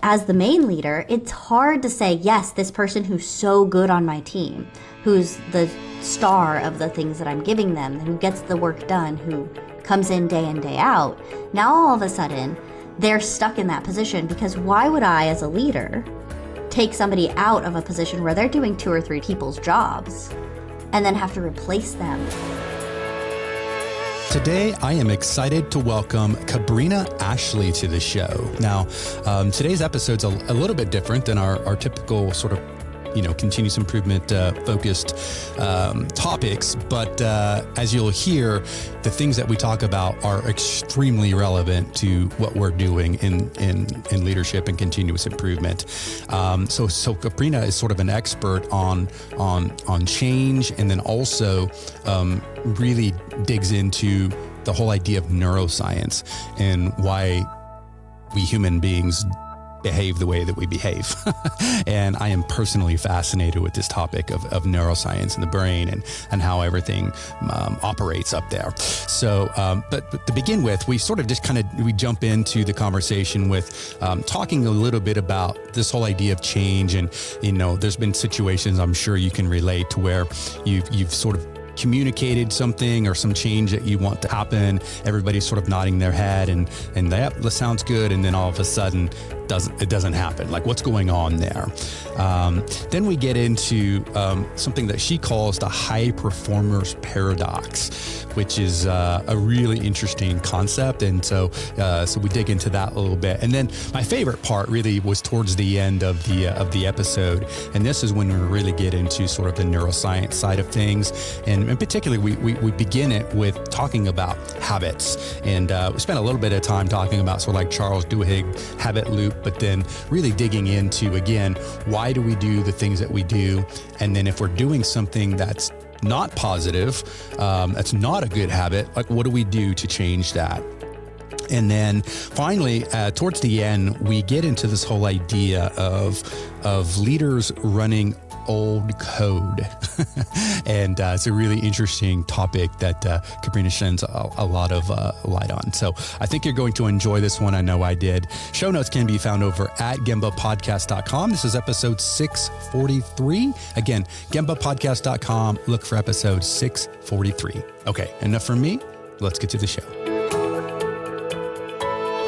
As the main leader, it's hard to say, yes, this person who's so good on my team, who's the star of the things that I'm giving them, who gets the work done, who comes in day out, now all of a sudden they're stuck in that position, because why would I, as a leader, take somebody out of a position where they're doing 2 or 3 people's jobs and then have to replace them? Today, I am excited to welcome Kabrina Ashley to the show. Now, today's episode's a little bit different than our typical sort of, continuous improvement focused topics. But as you'll hear, the things that we talk about are extremely relevant to what we're doing in leadership and continuous improvement. So Kabrina is sort of an expert on change, and then also really digs into the whole idea of neuroscience and why we human beings behave the way that we behave. And I am personally fascinated with this topic of neuroscience and the brain and how everything operates up there. So, but to begin with, we sort of just we jump into the conversation with talking a little bit about this whole idea of change. And, there's been situations I'm sure you can relate to where you've sort of communicated something or some change that you want to happen. Everybody's sort of nodding their head and that sounds good. And then all of a sudden it doesn't happen. Like, what's going on there? Then we get into something that she calls the high performers paradox, which is a really interesting concept. And so we dig into that a little bit. And then my favorite part really was towards the end of the episode. And this is when we really get into sort of the neuroscience side of things. And particularly, we begin it with talking about habits. And we spent a little bit of time talking about sort of like Charles Duhigg habit loop, but then really digging into, again, why do we do the things that we do? And then if we're doing something that's not positive, that's not a good habit, like what do we do to change that? And then finally, towards the end, we get into this whole idea of leaders running old code. And it's a really interesting topic that Kabrina sheds a lot of light on. So I think you're going to enjoy this one. I know I did. Show notes can be found over at gembapodcast.com. This is episode 643. Again, gembapodcast.com. Look for episode 643. Okay, enough from me. Let's get to the show.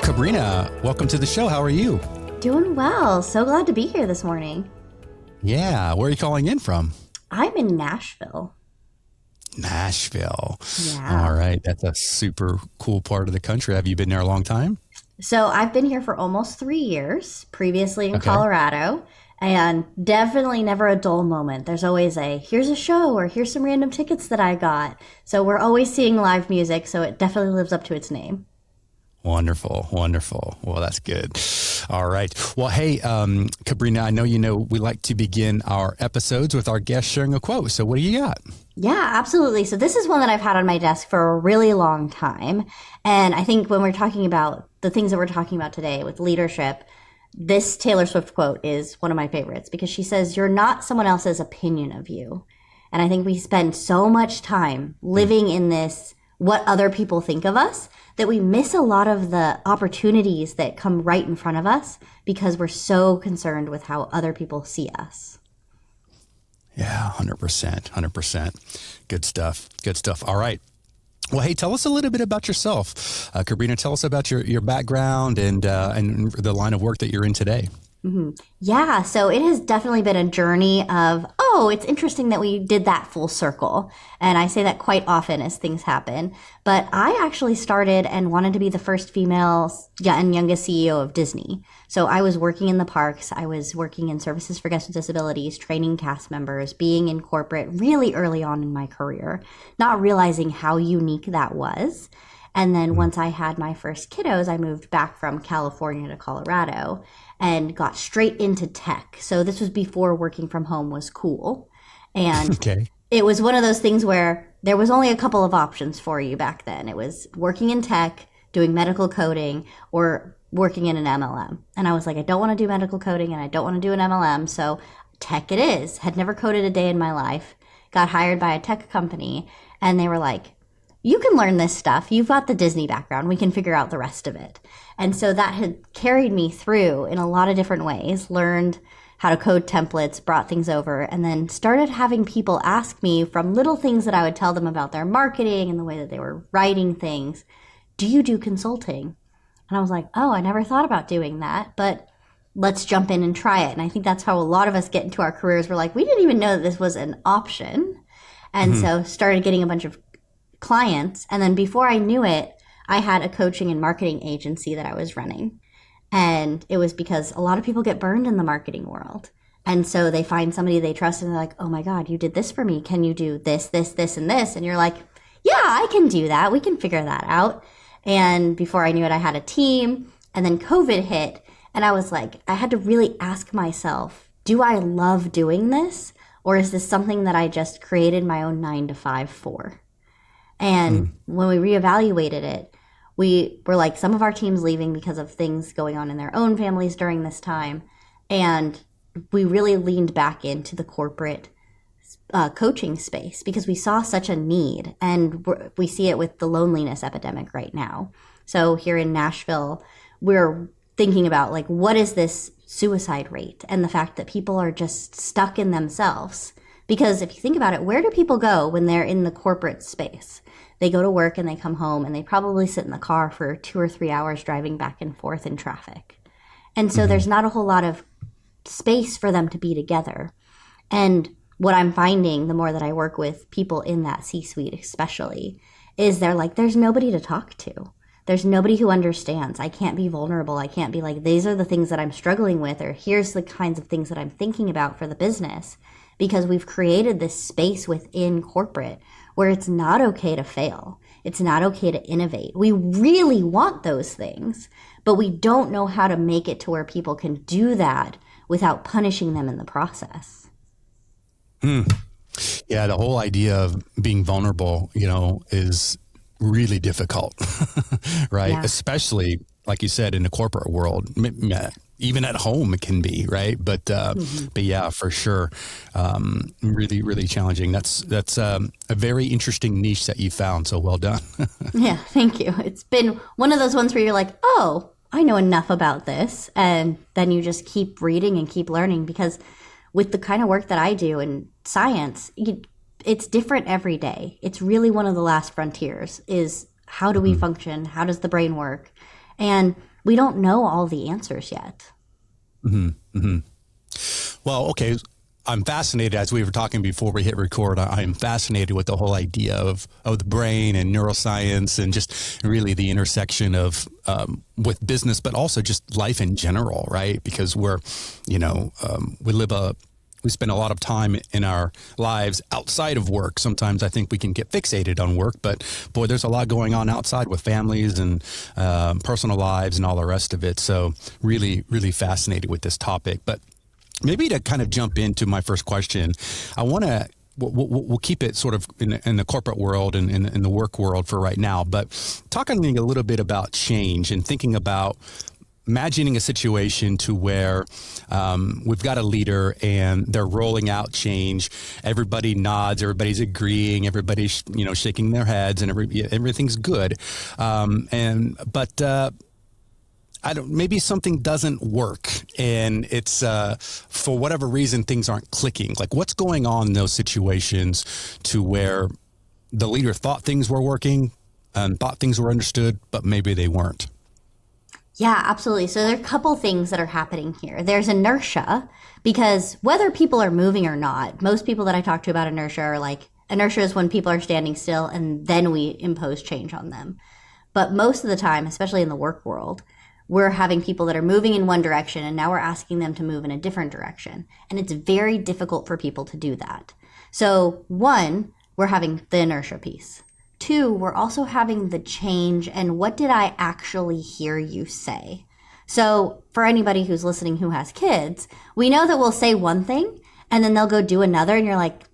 Kabrina, welcome to the show. How are you? Doing well. So glad to be here this morning. Yeah. Where are you calling in from? I'm in Nashville. Nashville. Yeah. All right. That's a super cool part of the country. Have you been there a long time? So I've been here for almost 3 years, previously in Colorado, and definitely never a dull moment. There's always here's a show, or here's some random tickets that I got. So we're always seeing live music. So it definitely lives up to its name. Wonderful. Wonderful. Well, that's good. All right. Well, hey, Kabrina, I know we like to begin our episodes with our guest sharing a quote. So what do you got? Yeah, absolutely. So this is one that I've had on my desk for a really long time. And I think when we're talking about the things that we're talking about today with leadership, this Taylor Swift quote is one of my favorites, because she says, "You're not someone else's opinion of you." And I think we spend so much time living in this, what other people think of us, that we miss a lot of the opportunities that come right in front of us because we're so concerned with how other people see us. Yeah, 100%. 100%. Good stuff. Good stuff. All right. Well, hey, tell us a little bit about yourself. Kabrina, tell us about your background and the line of work that you're in today. Mm-hmm. Yeah, so it has definitely been a journey of, it's interesting that we did that full circle. And I say that quite often as things happen. But I actually started and wanted to be the first female and youngest CEO of Disney. So I was working in the parks. I was working in services for guests with disabilities, training cast members, being in corporate really early on in my career, not realizing how unique that was. And then once I had my first kiddos, I moved back from California to Colorado and got straight into tech. So this was before working from home was cool. And It was one of those things where there was only a couple of options for you back then. It was working in tech, doing medical coding, or working in an MLM. And I was like, I don't want to do medical coding and I don't want to do an MLM. So tech it is. Had never coded a day in my life. Got hired by a tech company. And they were like, you can learn this stuff. You've got the Disney background. We can figure out the rest of it. And so that had carried me through in a lot of different ways, learned how to code templates, brought things over, and then started having people ask me from little things that I would tell them about their marketing and the way that they were writing things, do you do consulting? And I was like, oh, I never thought about doing that, but let's jump in and try it. And I think that's how a lot of us get into our careers. We're like, we didn't even know that this was an option. And so started getting a bunch of clients. And then before I knew it, I had a coaching and marketing agency that I was running. And it was because a lot of people get burned in the marketing world. And so they find somebody they trust and they're like, oh my God, you did this for me. Can you do this, this, this, and this? And you're like, yeah, I can do that. We can figure that out. And before I knew it, I had a team. And then COVID hit. And I was like, I had to really ask myself, do I love doing this? Or is this something that I just created my own 9-to-5 for? And when we reevaluated it, we were like, some of our team's leaving because of things going on in their own families during this time. And we really leaned back into the corporate coaching space because we saw such a need. And we see it with the loneliness epidemic right now. So here in Nashville, we're thinking about like, what is this suicide rate? And the fact that people are just stuck in themselves. Because if you think about it, where do people go when they're in the corporate space? They go to work and they come home and they probably sit in the car for 2 or 3 hours driving back and forth in traffic. And so there's not a whole lot of space for them to be together. And what I'm finding the more that I work with people in that C-suite especially is they're like, there's nobody to talk to. There's nobody who understands. I can't be vulnerable. I can't be like, these are the things that I'm struggling with, or here's the kinds of things that I'm thinking about for the business. Because we've created this space within corporate where it's not okay to fail. It's not okay to innovate. We really want those things, but we don't know how to make it to where people can do that without punishing them in the process. Yeah, the whole idea of being vulnerable, is really difficult, right? Yeah. Especially, like you said, in the corporate world. Even at home it can be, right? But yeah, for sure, really, really challenging. That's a very interesting niche that you found. So well done. Yeah, thank you. It's been one of those ones where you're like, oh, I know enough about this, and then you just keep reading and keep learning. Because with the kind of work that I do in science, it's different every day. It's really one of the last frontiers. Is how do we function? How does the brain work? And we don't know all the answers yet. Well, okay. I'm fascinated, as we were talking before we hit record, I'm fascinated with the whole idea of the brain and neuroscience and just really the intersection of with business, but also just life in general, right? Because we're, we spend a lot of time in our lives outside of work. Sometimes I think we can get fixated on work, but boy, there's a lot going on outside with families and personal lives and all the rest of it. So really, really fascinated with this topic. But maybe to kind of jump into my first question, I want to, we'll keep it sort of in the corporate world and in the work world for right now, but talking a little bit about change and thinking about imagining a situation to where we've got a leader and they're rolling out change. Everybody nods, everybody's agreeing, everybody's shaking their heads, and everything's good. Maybe something doesn't work, and it's for whatever reason things aren't clicking. Like, what's going on in those situations to where the leader thought things were working and thought things were understood, but maybe they weren't? Yeah, absolutely. So there are a couple things that are happening here. There's inertia, because whether people are moving or not, most people that I talk to about inertia are like, inertia is when people are standing still and then we impose change on them. But most of the time, especially in the work world, we're having people that are moving in one direction and now we're asking them to move in a different direction. And it's very difficult for people to do that. So 1, we're having the inertia piece. 2, we're also having the change and what did I actually hear you say? So for anybody who's listening who has kids, we know that we'll say one thing and then they'll go do another and you're like,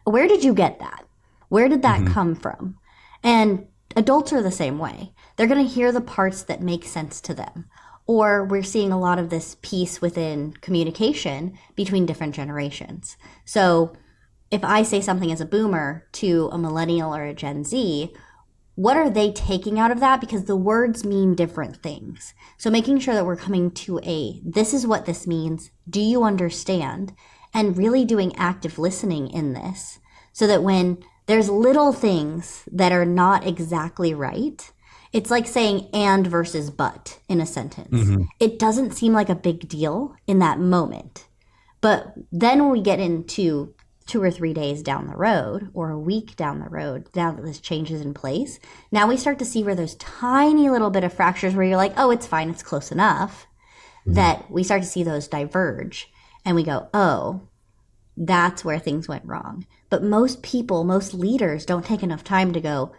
where did you get that? Where did that come from? And adults are the same way. They're going to hear the parts that make sense to them. Or we're seeing a lot of this piece within communication between different generations. So if I say something as a boomer to a millennial or a Gen Z, what are they taking out of that? Because the words mean different things. So making sure that we're coming to this is what this means. Do you understand? And really doing active listening in this so that when there's little things that are not exactly right, it's like saying and versus but in a sentence. Mm-hmm. It doesn't seem like a big deal in that moment. But then when we get into 2 or 3 days down the road or a week down the road, now that this change is in place, now we start to see where there's tiny little bit of fractures where you're like, oh, it's fine, it's close enough, that we start to see those diverge and we go, oh, that's where things went wrong. But most people, most leaders don't take enough time to go,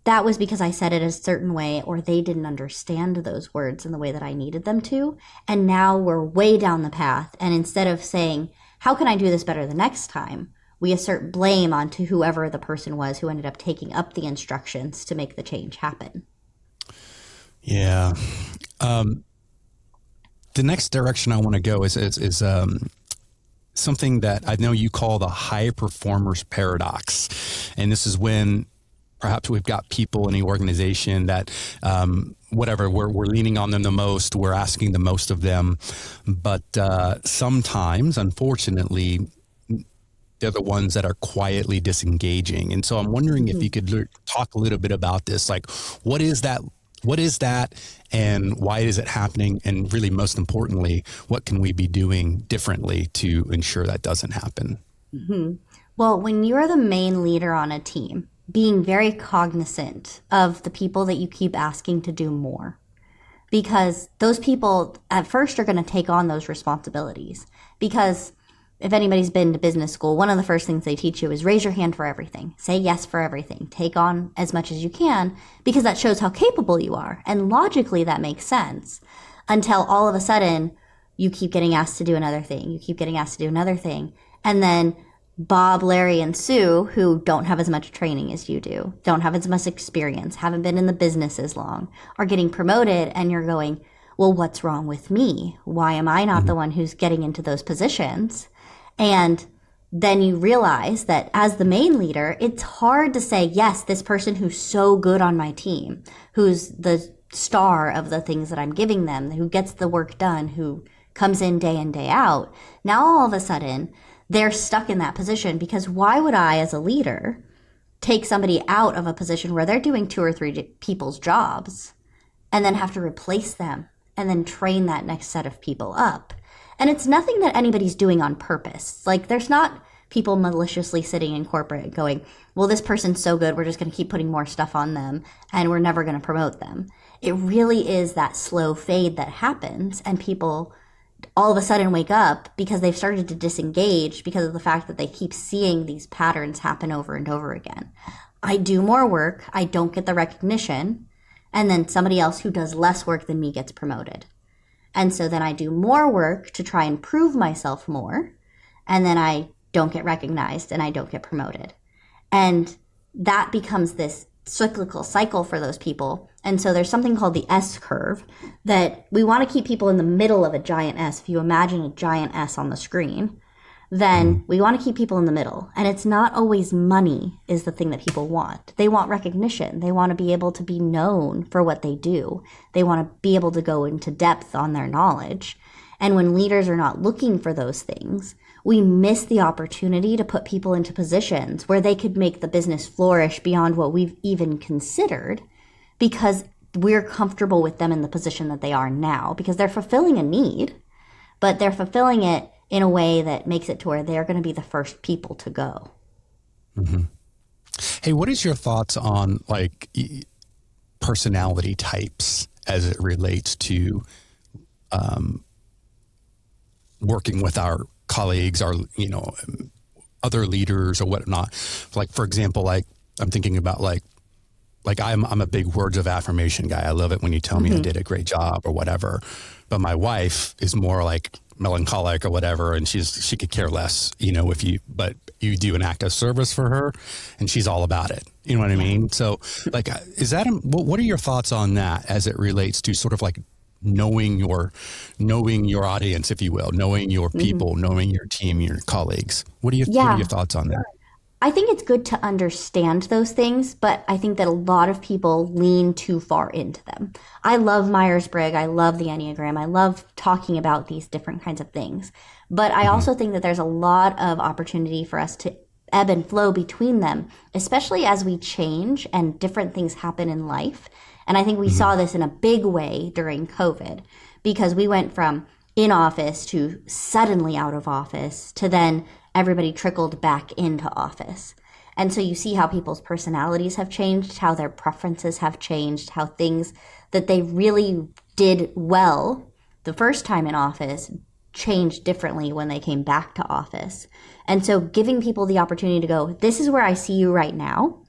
that was because I said it a certain way or they didn't understand those words in the way that I needed them to. And now we're way down the path. And instead of saying, how can I do this better the next time? We assert blame onto whoever the person was who ended up taking up the instructions to make the change happen. Yeah. The next direction I want to go is something that I know you call the high performers paradox. And this is when perhaps we've got people in the organization that, we're leaning on them the most, we're asking the most of them. But sometimes, unfortunately, they're the ones that are quietly disengaging. And so I'm wondering if you could talk a little bit about this. Like, what is that? What is that? And why is it happening? And really, most importantly, what can we be doing differently to ensure that doesn't happen? Mm-hmm. Well, when you're the main leader on a team, being very cognizant of the people that you keep asking to do more, because those people at first are going to take on those responsibilities. Because if anybody's been to business school, one of the first things they teach you is raise your hand for everything, say yes for everything, take on as much as you can, because that shows how capable you are. And logically that makes sense until all of a sudden you keep getting asked to do another thing, you keep getting asked to do another thing, and then Bob, Larry, and Sue, who don't have as much training as you do, don't have as much experience, haven't been in the business as long, are getting promoted, and you're going, well, what's wrong with me? Why am I not the one who's getting into those positions? And then you realize that as the main leader, it's hard to say, yes, this person who's so good on my team, who's the star of the things that I'm giving them, who gets the work done, who comes in and day out, now all of a sudden, they're stuck in that position. Because why would I, as a leader, take somebody out of a position where they're doing 2 or 3 people's jobs and then have to replace them and then train that next set of people up? And it's nothing that anybody's doing on purpose. Like, there's not people maliciously sitting in corporate going, well, this person's so good, we're just going to keep putting more stuff on them and we're never going to promote them. It really is that slow fade that happens, and people all of a sudden wake up because they've started to disengage because of the fact that they keep seeing these patterns happen over and over again. I do more work, I don't get the recognition, and then somebody else who does less work than me gets promoted. And so then I do more work to try and prove myself more, and then I don't get recognized and I don't get promoted. And that becomes this cyclical cycle for those people. And so there's something called the S curve that we want to keep people in the middle of a giant S. If you imagine a giant S on the screen, then we want to keep people in the middle. And it's not always money is the thing that people want. They want recognition. They want to be able to be known for what they do. They want to be able to go into depth on their knowledge. And when leaders are not looking for those things, we miss the opportunity to put people into positions where they could make the business flourish beyond what we've even considered, because we're comfortable with them in the position that they are now, because they're fulfilling a need, but they're fulfilling it in a way that makes it to where they're going to be the first people to go. Mm-hmm. Hey, what is your thoughts on like personality types as it relates to working with our colleagues, our, other leaders or whatnot? Like, for example, like I'm thinking about like I'm a big words of affirmation guy. I love it when you tell me I did a great job or whatever. But my wife is more like melancholic or whatever, and she could care less, but you do an act of service for her and she's all about it. You know what I mean? So like, what are your thoughts on that as it relates to sort of like knowing your audience, if you will, knowing your people, knowing your team, your colleagues. What are Yeah. your thoughts on that? I think it's good to understand those things, but I think that a lot of people lean too far into them. I love Myers-Briggs. I love the Enneagram. I love talking about these different kinds of things. But I also think that there's a lot of opportunity for us to ebb and flow between them, especially as we change and different things happen in life. And I think we saw this in a big way during COVID, because we went from in office to suddenly out of office to then everybody trickled back into office. And so you see how people's personalities have changed, how their preferences have changed, how things that they really did well the first time in office changed differently when they came back to office. And so giving people the opportunity to go, this is where I see you right now.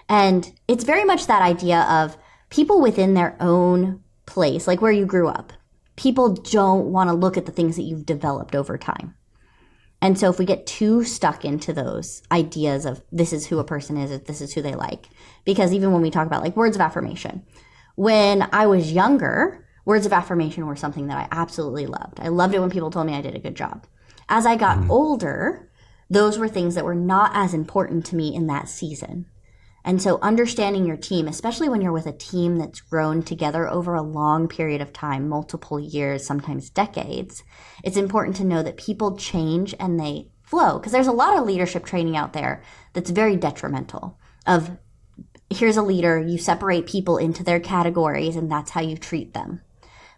And it's very much that idea of people within their own place, like where you grew up. People don't want to look at the things that you've developed over time. And so if we get too stuck into those ideas of this is who a person is, this is who they like, because even when we talk about like words of affirmation, when I was younger, words of affirmation were something that I absolutely loved. I loved it when people told me I did a good job. As I got older, those were things that were not as important to me in that season. And so understanding your team, especially when you're with a team that's grown together over a long period of time, multiple years, sometimes decades, it's important to know that people change and they flow. Because there's a lot of leadership training out there that's very detrimental of here's a leader, you separate people into their categories and that's how you treat them.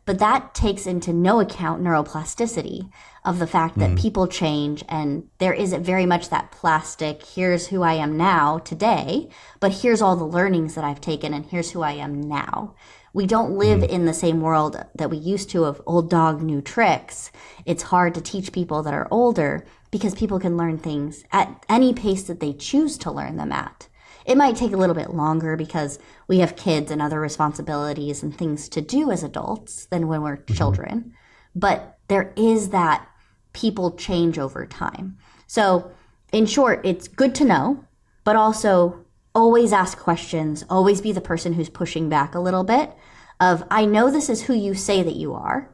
But that takes into no account neuroplasticity of the fact that people change, and there isn't very much that plastic, here's who I am now today, but here's all the learnings that I've taken and here's who I am now. We don't live in the same world that we used to of old dog, new tricks. It's hard to teach people that are older because people can learn things at any pace that they choose to learn them at. It might take a little bit longer because we have kids and other responsibilities and things to do as adults than when we're children. But there is that people change over time. So in short, it's good to know, but also always ask questions, always be the person who's pushing back a little bit of, I know this is who you say that you are,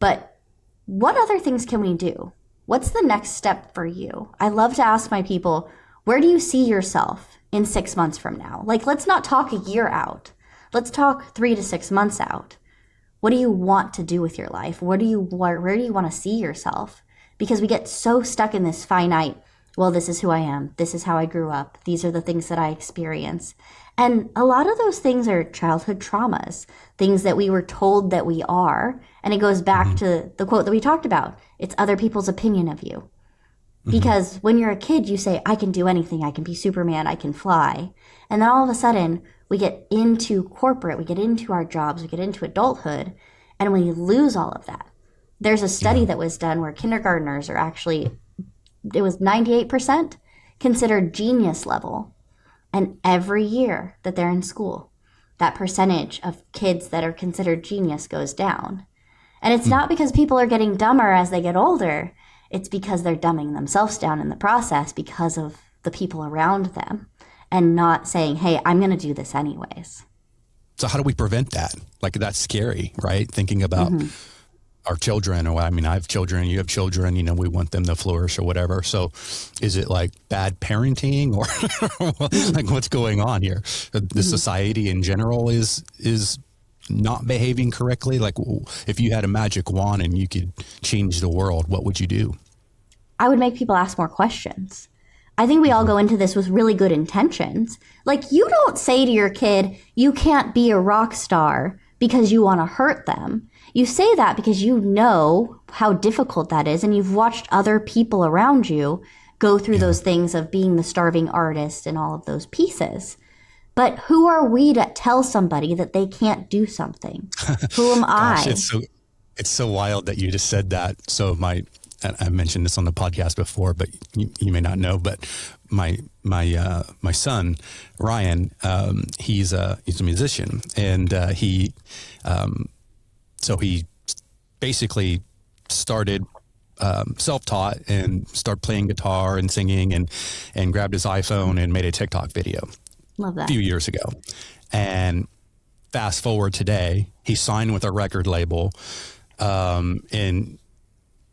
but what other things can we do? What's the next step for you? I love to ask my people, where do you see yourself in 6 months from now? Like, let's not talk a year out. Let's talk 3 to 6 months out. What do you want to do with your life? Where do you want to see yourself? Because we get so stuck in this finite, well, this is who I am. This is how I grew up. These are the things that I experience. And a lot of those things are childhood traumas, things that we were told that we are. And it goes back to the quote that we talked about. It's other people's opinion of you. Because when you're a kid, you say, I can do anything. I can be Superman. I can fly. And then all of a sudden, we get into corporate, we get into our jobs, we get into adulthood, and we lose all of that. There's a study that was done where kindergartners are actually, it was 98% considered genius level. And every year that they're in school, that percentage of kids that are considered genius goes down. And it's not because people are getting dumber as they get older. It's because they're dumbing themselves down in the process because of the people around them and not saying, hey, I'm going to do this anyways. So how do we prevent that? Like, that's scary, right? Thinking about our children, or I mean, I have children, you have children, you know, we want them to flourish or whatever. So is it like bad parenting or like what's going on here? The society in general is not behaving correctly. Like, if you had a magic wand and you could change the world, what would you do? I would make people ask more questions. I think we all go into this with really good intentions. Like, you don't say to your kid, you can't be a rock star because you want to hurt them. You say that because you know how difficult that is, and you've watched other people around you go through those things of being the starving artist and all of those pieces. But who are we to tell somebody that they can't do something? Who am I? It's so wild that you just said that. So I mentioned this on the podcast before, but you may not know, but my son, Ryan, he's a musician, and he basically started self-taught and started playing guitar and singing and grabbed his iPhone and made a TikTok video. Love that. A few years ago. And fast forward today, he signed with a record label, and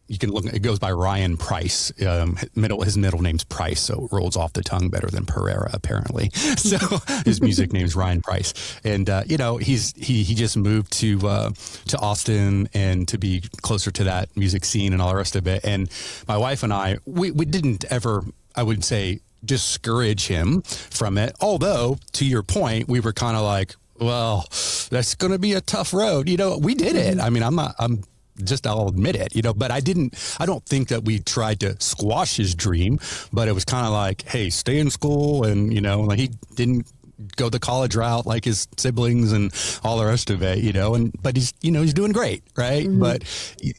you can look, it goes by Ryan Price. His middle name's Price, so it rolls off the tongue better than Pereira, apparently. So his music name's Ryan Price. And, he just moved to Austin and to be closer to that music scene and all the rest of it. And my wife and I, we didn't ever, I would say, discourage him from it. Although, to your point, we were kind of like, well, that's going to be a tough road. We did it. I mean, I'll admit it, but I don't think that we tried to squash his dream, but it was kind of like, hey, stay in school. And, like he didn't go the college route like his siblings and all the rest of it, but he's doing great. Right. Mm-hmm. But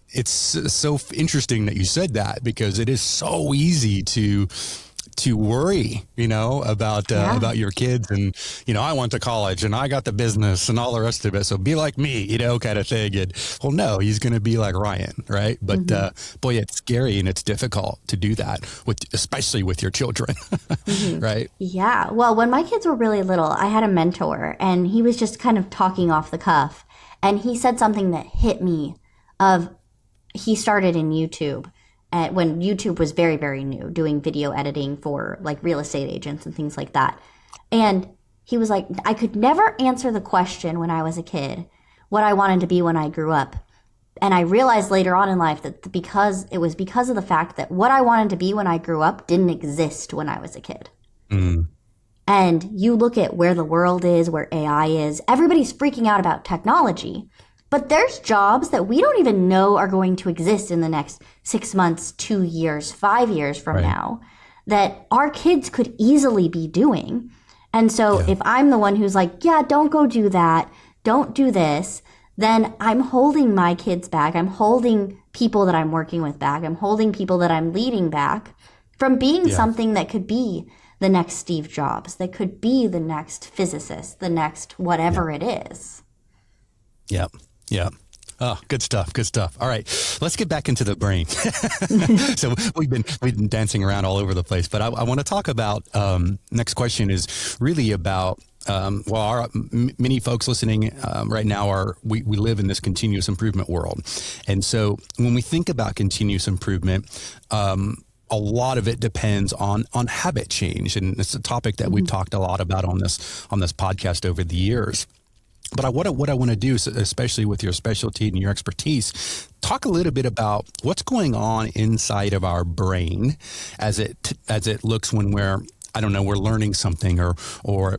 it's so interesting that you said that, because it is so easy to worry, about your kids and, I went to college and I got the business and all the rest of it. So be like me, kind of thing. And well, no, he's going to be like Ryan. Right. But, boy, it's scary and it's difficult to do that especially with your children. Right. Yeah. Well, when my kids were really little, I had a mentor and he was just kind of talking off the cuff. And he said something that hit me he started in YouTube. When YouTube was very, very new, doing video editing for like real estate agents and things like that. And he was like, I could never answer the question when I was a kid, what I wanted to be when I grew up. And I realized later on in life that because of the fact that what I wanted to be when I grew up didn't exist when I was a kid. Mm. And you look at where the world is, where AI is, everybody's freaking out about technology. But there's jobs that we don't even know are going to exist in the next 6 months, 2 years, 5 years from now that our kids could easily be doing. And so if I'm the one who's like, yeah, don't go do that, don't do this, then I'm holding my kids back. I'm holding people that I'm working with back. I'm holding people that I'm leading back from being something that could be the next Steve Jobs, that could be the next physicist, the next whatever it is. Yeah. Yeah. Oh, good stuff. Good stuff. All right, let's get back into the brain. So we've been dancing around all over the place, but I want to talk about, next question is really about, many folks listening right now we live in this continuous improvement world. And so when we think about continuous improvement, a lot of it depends on habit change. And it's a topic that we've talked a lot about on this podcast over the years. But what I want to do, especially with your specialty and your expertise, talk a little bit about what's going on inside of our brain as it looks when we're learning something or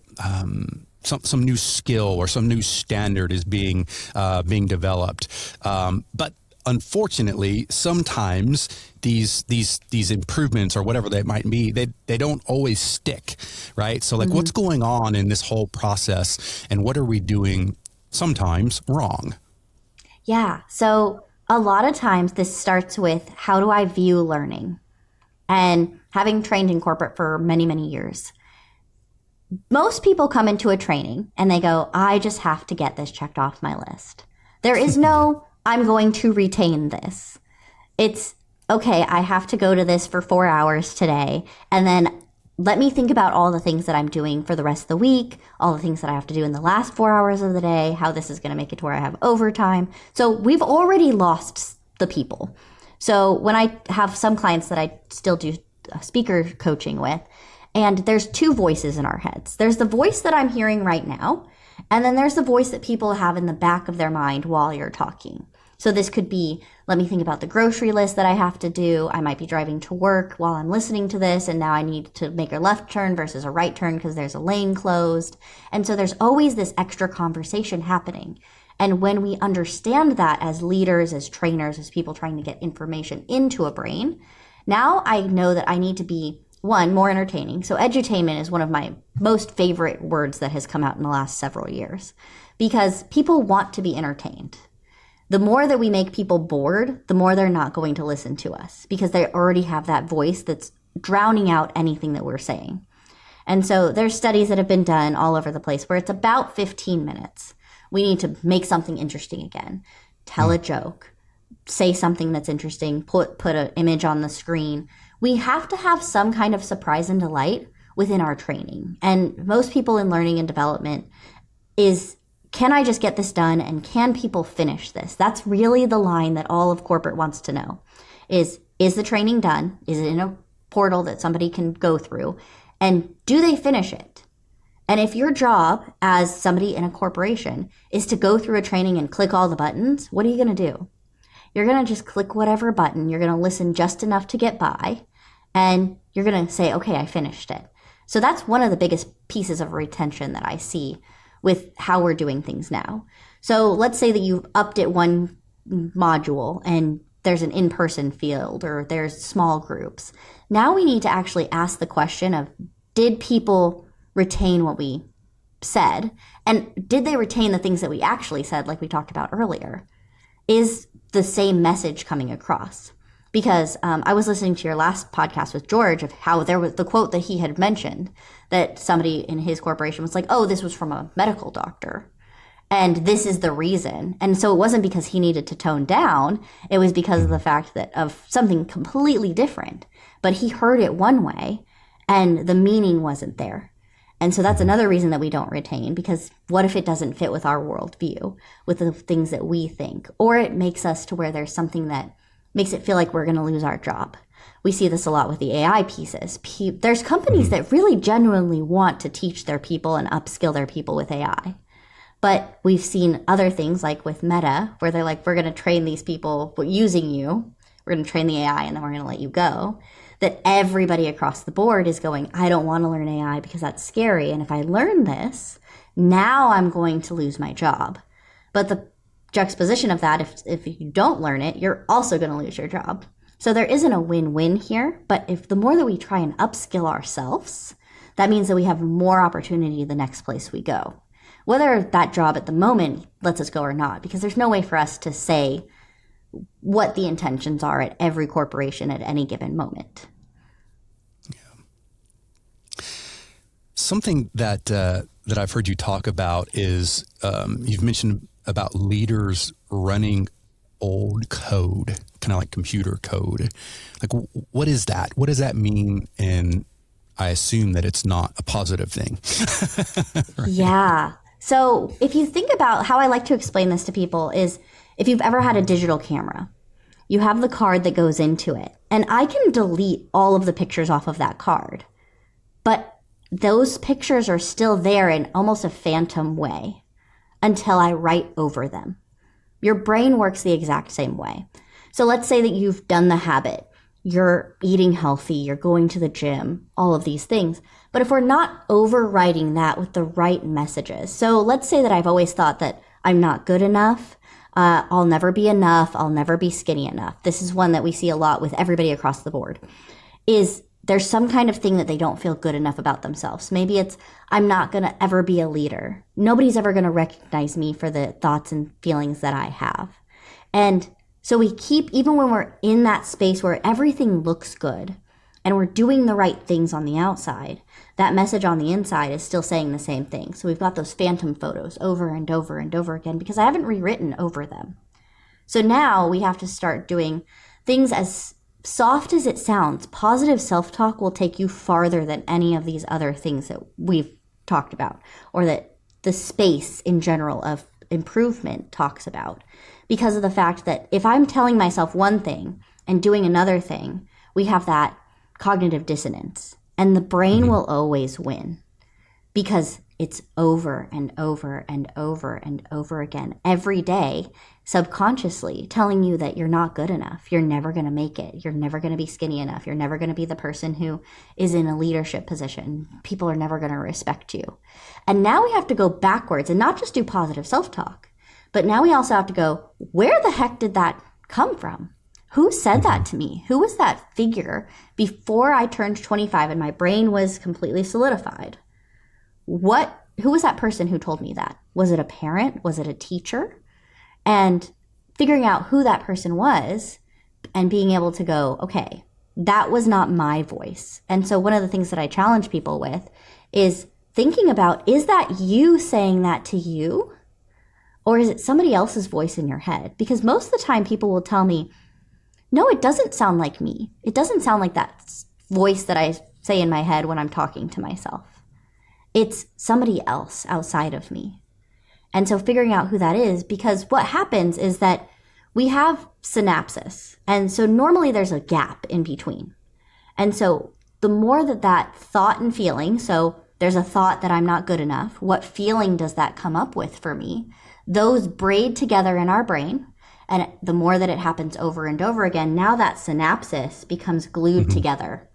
some new skill or some new standard is being developed. But unfortunately, sometimes these improvements or whatever they might be, they don't always stick, right? So like what's going on in this whole process and what are we doing sometimes wrong? Yeah. So a lot of times this starts with, how do I view learning? And having trained in corporate for many, many years, most people come into a training and they go, I just have to get this checked off my list. There is no, I'm going to retain this. It's, okay, I have to go to this for 4 hours today. And then let me think about all the things that I'm doing for the rest of the week, all the things that I have to do in the last 4 hours of the day, how this is going to make it to where I have overtime. So we've already lost the people. So when I have some clients that I still do speaker coaching with, and there's two voices in our heads. There's the voice that I'm hearing right now, and then there's the voice that people have in the back of their mind while you're talking. So this could be, let me think about the grocery list that I have to do. I might be driving to work while I'm listening to this, and now I need to make a left turn versus a right turn because there's a lane closed. And so there's always this extra conversation happening. And when we understand that as leaders, as trainers, as people trying to get information into a brain, now I know that I need to be, one, more entertaining. So edutainment is one of my most favorite words that has come out in the last several years because people want to be entertained. The more that we make people bored, the more they're not going to listen to us because they already have that voice that's drowning out anything that we're saying. And so there's studies that have been done all over the place where it's about 15 minutes. We need to make something interesting again, tell a joke, say something that's interesting, put an image on the screen. We have to have some kind of surprise and delight within our training. And most people in learning and development can I just get this done? And can people finish this? That's really the line that all of corporate wants to know is the training done? Is it in a portal that somebody can go through? And do they finish it? And if your job as somebody in a corporation is to go through a training and click all the buttons, what are you going to do? You're going to just click whatever button. You're going to listen just enough to get by. And you're going to say, okay, I finished it. So that's one of the biggest pieces of retention that I see with how we're doing things now. So let's say that you've upped it one module and there's an in-person field or there's small groups. Now we need to actually ask the question of, did people retain what we said? And did they retain the things that we actually said, like we talked about earlier? Is the same message coming across? Because I was listening to your last podcast with George of how there was the quote that he had mentioned that somebody in his corporation was like, oh, this was from a medical doctor. And this is the reason. And so it wasn't because he needed to tone down. It was because of the fact that of something completely different. But he heard it one way and the meaning wasn't there. And so that's another reason that we don't retain, because what if it doesn't fit with our worldview, with the things that we think? Or it makes us to where there's something that makes it feel like we're going to lose our job. We see this a lot with the AI pieces. There's companies that really genuinely want to teach their people and upskill their people with AI. But we've seen other things like with Meta, where they're like, we're going to train these people using you. We're going to train the AI and then we're going to let you go. That everybody across the board is going, I don't want to learn AI because that's scary. And if I learn this, now I'm going to lose my job. But the juxtaposition of that, if you don't learn it, you're also going to lose your job. So there isn't a win-win here. But if the more that we try and upskill ourselves, that means that we have more opportunity the next place we go. Whether that job at the moment lets us go or not, because there's no way for us to say what the intentions are at every corporation at any given moment. Yeah. Something that I've heard you talk about is you've mentioned about leaders running old code, kind of like computer code. Like, what is that? What does that mean? And I assume that it's not a positive thing. Right? Yeah. So if you think about how I like to explain this to people is, if you've ever had a digital camera, you have the card that goes into it. And I can delete all of the pictures off of that card. But those pictures are still there in almost a phantom way until I write over them. Your brain works the exact same way. So let's say that you've done the habit. You're eating healthy, you're going to the gym, all of these things. But if we're not overwriting that with the right messages, so let's say that I've always thought that I'm not good enough, I'll never be enough, I'll never be skinny enough. This is one that we see a lot with everybody across the board, is there's some kind of thing that they don't feel good enough about themselves. Maybe it's, I'm not going to ever be a leader. Nobody's ever going to recognize me for the thoughts and feelings that I have. And so we keep, even when we're in that space where everything looks good and we're doing the right things on the outside, that message on the inside is still saying the same thing. So we've got those phantom photos over and over and over again because I haven't rewritten over them. So now we have to start doing things as soft as it sounds. Positive self-talk will take you farther than any of these other things that we've talked about, or that the space in general of improvement talks about. Because of the fact that if I'm telling myself one thing and doing another thing, we have that cognitive dissonance. And the brain will always win because it's over and over and over and over again every day, subconsciously telling you that you're not good enough. You're never going to make it. You're never going to be skinny enough. You're never going to be the person who is in a leadership position. People are never going to respect you. And now we have to go backwards and not just do positive self-talk, but now we also have to go, where the heck did that come from? Who said that to me? Who was that figure before I turned 25 and my brain was completely solidified? Who was that person who told me that? Was it a parent? Was it a teacher? And figuring out who that person was and being able to go, okay, that was not my voice. And so one of the things that I challenge people with is thinking about, is that you saying that to you? Or is it somebody else's voice in your head? Because most of the time people will tell me, no, it doesn't sound like me. It doesn't sound like that voice that I say in my head when I'm talking to myself. It's somebody else outside of me. And so figuring out who that is, because what happens is that we have synapses. And so normally there's a gap in between. And so the more that thought and feeling, so there's a thought that I'm not good enough, what feeling does that come up with for me? Those braid together in our brain. And the more that it happens over and over again, now that synapsis becomes glued together,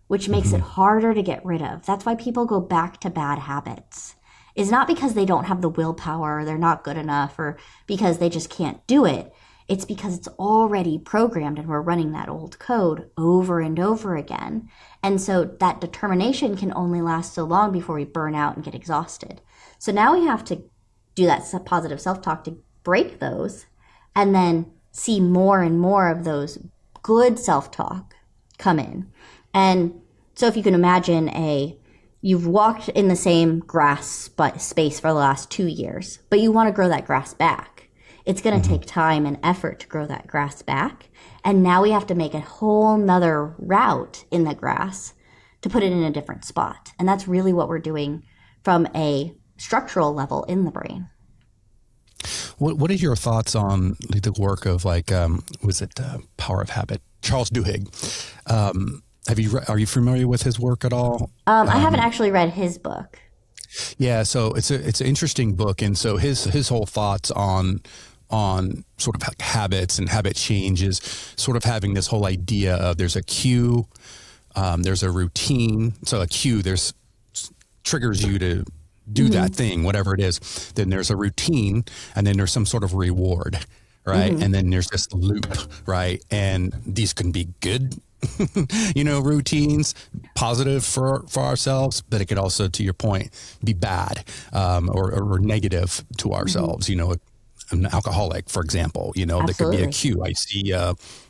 which makes it harder to get rid of. That's why people go back to bad habits. It's not because they don't have the willpower or they're not good enough or because they just can't do it. It's because it's already programmed and we're running that old code over and over again. And so that determination can only last so long before we burn out and get exhausted. So now we have to do that positive self-talk to break those and then see more and more of those good self-talk come in. And so if you can imagine you've walked in the same grass space for the last 2 years, but you want to grow that grass back. It's going to take time and effort to grow that grass back. And now we have to make a whole nother route in the grass to put it in a different spot. And that's really what we're doing from a structural level in the brain. What are your thoughts on the work of Power of Habit? Charles Duhigg. Are you familiar with his work at all? I haven't actually read his book. Yeah, so it's an interesting book, and so his whole thoughts on sort of habits and habit changes, sort of having this whole idea of there's a cue, there's a routine. So a cue triggers you to do that thing, whatever it is. Then there's a routine, and then there's some sort of reward, right? And then there's this loop, right? And these can be good routines, positive for ourselves, but it could also, to your point, be bad or negative to ourselves. An alcoholic, for example, that could be a cue. I see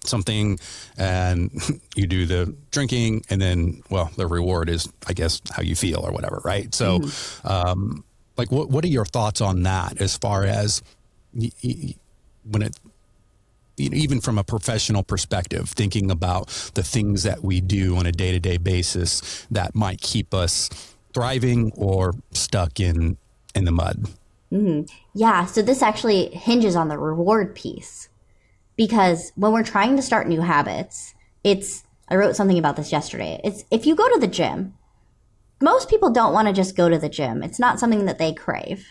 something and you do the drinking and then, the reward is, I guess, how you feel or whatever, right? So what are your thoughts on that as far as when it, even from a professional perspective, thinking about the things that we do on a day-to-day basis that might keep us thriving or stuck in the mud? Yeah, so this actually hinges on the reward piece, because when we're trying to start new habits, I wrote something about this yesterday. It's if you go to the gym, most people don't want to just go to the gym. It's not something that they crave.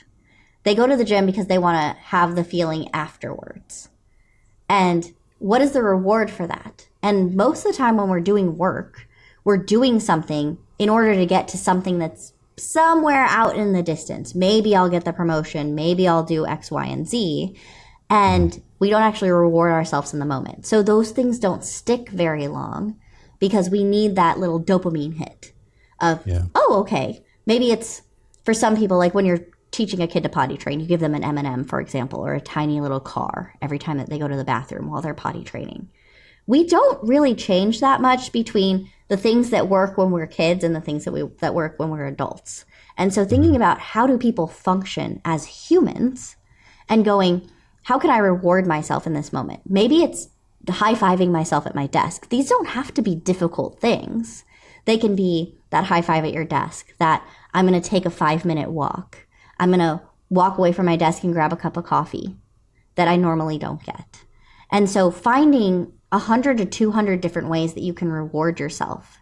They go to the gym because they want to have the feeling afterwards. And what is the reward for that? And most of the time when we're doing work, we're doing something in order to get to something that's somewhere out in the distance. Maybe I'll get the promotion. Maybe I'll do X, Y, and Z. And we don't actually reward ourselves in the moment. So those things don't stick very long because we need that little dopamine hit of, oh, okay. Maybe it's for some people, like when you're teaching a kid to potty train, you give them an M&M, for example, or a tiny little car every time that they go to the bathroom while they're potty training. We don't really change that much between the things that work when we're kids and the things that work when we're adults. And so thinking about how do people function as humans and going, how can I reward myself in this moment? Maybe it's high-fiving myself at my desk. These don't have to be difficult things. They can be that high five at your desk, that I'm going to take a 5-minute walk. I'm going to walk away from my desk and grab a cup of coffee that I normally don't get. And so finding 100 to 200 different ways that you can reward yourself.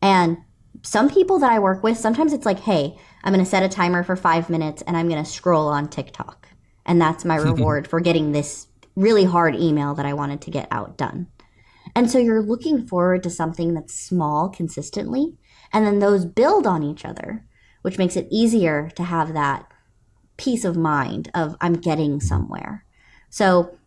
And some people that I work with, sometimes it's like, hey, I'm going to set a timer for 5 minutes and I'm going to scroll on TikTok. And that's my reward for getting this really hard email that I wanted to get out done. And so you're looking forward to something that's small consistently, and then those build on each other, which makes it easier to have that peace of mind of I'm getting somewhere. So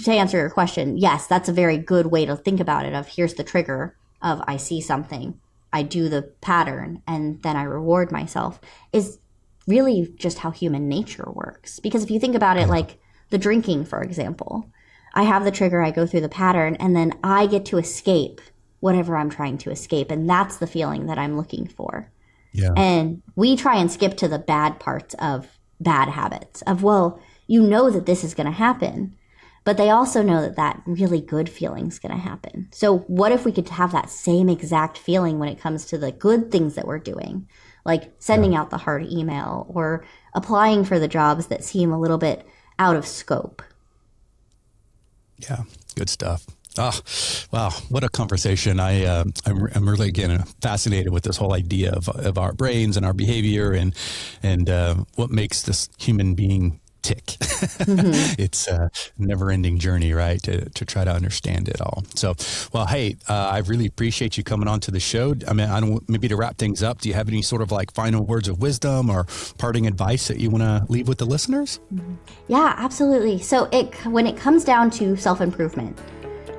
to answer your question, yes, that's a very good way to think about it, of here's the trigger of I see something, I do the pattern, and then I reward myself, is really just how human nature works. Because if you think about it like the drinking, for example, I have the trigger, I go through the pattern, and then I get to escape whatever I'm trying to escape. And that's the feeling that I'm looking for. Yeah. And we try and skip to the bad parts of bad habits of, well, you know that this is going to happen, but they also know that that really good feeling is going to happen. So what if we could have that same exact feeling when it comes to the good things that we're doing? like sending out the hard email or applying for the jobs that seem a little bit out of scope. Yeah, good stuff. Oh, wow. What a conversation. I'm really, again, fascinated with this whole idea of our brains and our behavior and what makes this human being tick. Mm-hmm. It's a never ending journey, right? To try to understand it all. So, well, hey, I really appreciate you coming on to the show. I mean, maybe to wrap things up, do you have any sort of like final words of wisdom or parting advice that you want to leave with the listeners? Yeah, absolutely. So when it comes down to self-improvement,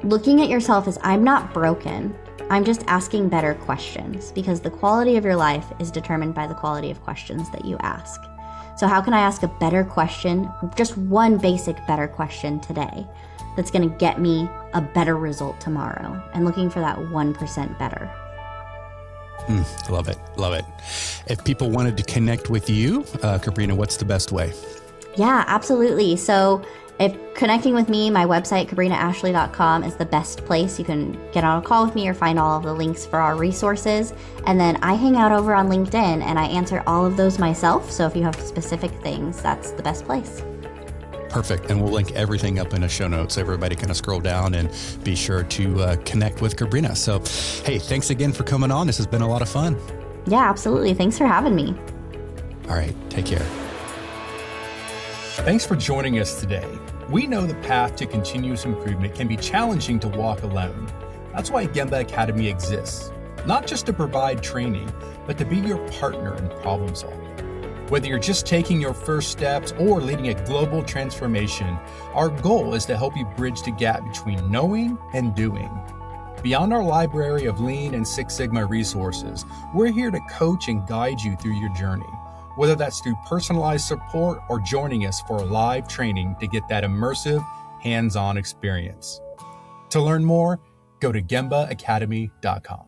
looking at yourself as I'm not broken, I'm just asking better questions, because the quality of your life is determined by the quality of questions that you ask. So how can I ask a better question, just one basic better question today that's going to get me a better result tomorrow, and looking for that 1% better. Love it. Love it. If people wanted to connect with you, Kabrina, what's the best way? Yeah, absolutely. So if connecting with me, my website, KabrinaAshley.com, is the best place. You can get on a call with me or find all of the links for our resources. And then I hang out over on LinkedIn and I answer all of those myself. So if you have specific things, that's the best place. Perfect. And we'll link everything up in the show notes so everybody can scroll down and be sure to connect with Kabrina. So, hey, thanks again for coming on. This has been a lot of fun. Yeah, absolutely. Thanks for having me. All right. Take care. Thanks for joining us today. We know the path to continuous improvement can be challenging to walk alone. That's why Gemba Academy exists, not just to provide training, but to be your partner in problem solving. Whether you're just taking your first steps or leading a global transformation, our goal is to help you bridge the gap between knowing and doing. Beyond our library of Lean and Six Sigma resources, we're here to coach and guide you through your journey, whether that's through personalized support or joining us for a live training to get that immersive, hands-on experience. To learn more, go to GembaAcademy.com.